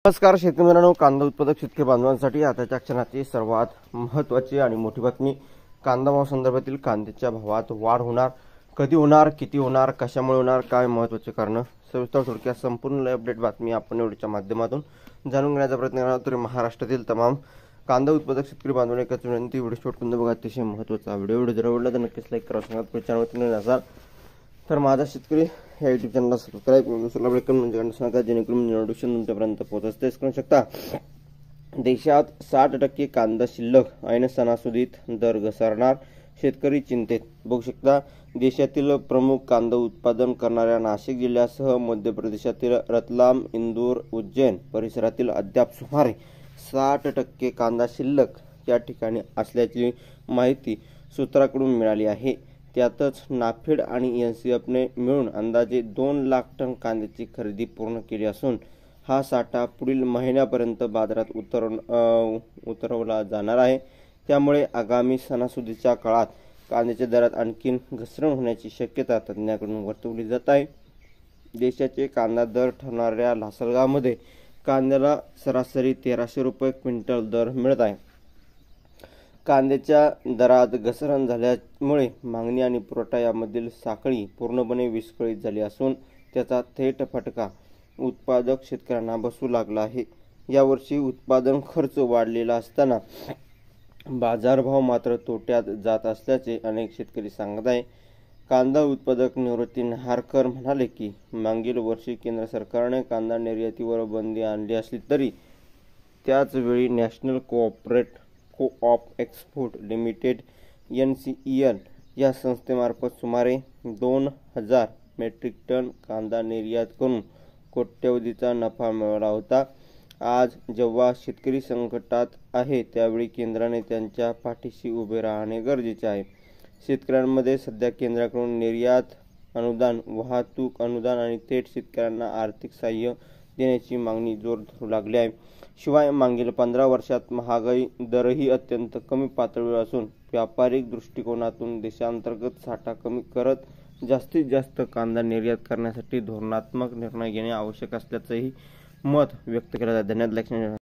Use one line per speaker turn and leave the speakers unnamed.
नमस्कार शेतकरी मित्रांनो, कांदा उत्पादक शेतकरी बांधवांसाठी आताच्या क्षणाची सर्वात महत्त्वाची आणि मोठी बातमी. कांदा भाव संदर्भातील कांद्याच्या भावात वाढ होणार, कधी होणार, किती होणार, कशामुळे होणार, काय महत्त्वाचे कारण, सविस्तर थोडक्यात संपूर्ण अपडेट बातमी आपण व्हिडिओच्या माध्यमातून जाणून घेण्याचा प्रयत्न करणार. तर महाराष्ट्रातील तमाम कांदा उत्पादक शेतकरी बांधवांना एकच विनंती, व्हिडिओ शेवटपर्यंत बघा. अतिशय महत्त्वाचा व्हिडिओ जर आवडला तर नक्कीच लाईक करा. सांगा चॅनलवरती नवीन असाल तर माझा शेतकरी या यूट्यूब चॅनलला सबस्क्राईब म्हणजे नका, जेणेकरून नोटिफिकेशन तुमच्यापर्यंत पोहोचतेच करू शकता. देशात 60% कांदा शिल्लक ऐन सणासुदीत दर घसरणार, शेतकरी चिंतेत. बघू शकता, देशातील प्रमुख कांदा उत्पादन करणाऱ्या नाशिक जिल्ह्यासह मध्य प्रदेशातील रतलाम, इंदूर, उज्जैन परिसरातील अद्याप सुमारे 60% कांदा शिल्लक या ठिकाणी असल्याची माहिती सूत्राकडून मिळाली आहे. त्यातच नाफेड आणि एनसीएफने मिळून अंदाजे 2 लाख टन कांद्याची खरेदी पूर्ण केली असून हा साठा पुढील महिन्यापर्यंत बाजारात उतरवला जाणार आहे. त्यामुळे आगामी सणासुदीच्या काळात कांद्याच्या दरात आणखी घसरण होण्याची शक्यता तज्ज्ञांकडून वर्तवली जात आहे. देशाचे कांदा दर ठरणाऱ्या लासलगावमध्ये कांद्याला सरासरी 1300 रुपये क्विंटल दर मिळत आहे. कांद्याच्या दरात घसरण झाल्यामुळे मागणी आणि पुरवठा यामधील साखळी पूर्णपणे विस्कळीत झाली असून त्याचा थेट फटका उत्पादक शेतकऱ्यांना बसू लागला आहे. यावर्षी उत्पादन खर्च वाढलेला असताना बाजारभाव मात्र तोट्यात जात असल्याचे अनेक शेतकरी सांगत आहे. कांदा उत्पादक निवृत्ती नहारकर म्हणाले की मागील वर्षी केंद्र सरकारने कांदा निर्यातीवर बंदी आणली असली तरी त्याच वेळी national coop export limited NCEL या संस्थेमार्फत सुमारे 2000 मेट्रिक टन कांदा निर्यात करून कोट्यवधीचा नफा मिळवला होता. आज जेव्हा शेतकरी संकटात आहे त्यावेळी केंद्राने त्यांच्या पाठीशी उभे राहणे गरजेचे आहे. शेतकऱ्यांमध्ये सध्या केंद्राकडून निर्यात अनुदान, वाहतूक अनुदान आणि थेट शेतकऱ्यांना आर्थिक सहाय्य देण्याची मागणी जोर धरू लागली आहे. शिवाय मागील 15 वर्षात महागाई दरही अत्यंत कमी पातळीवर असून व्यापारिक दृष्टिकोनातून देशांतर्गत साठा कमी करत जास्तीत जास्त कांदा निर्यात करण्यासाठी धोरणात्मक निर्णय घेणे आवश्यक असल्याचंही मत व्यक्त केलं जातं. धन्यवाद.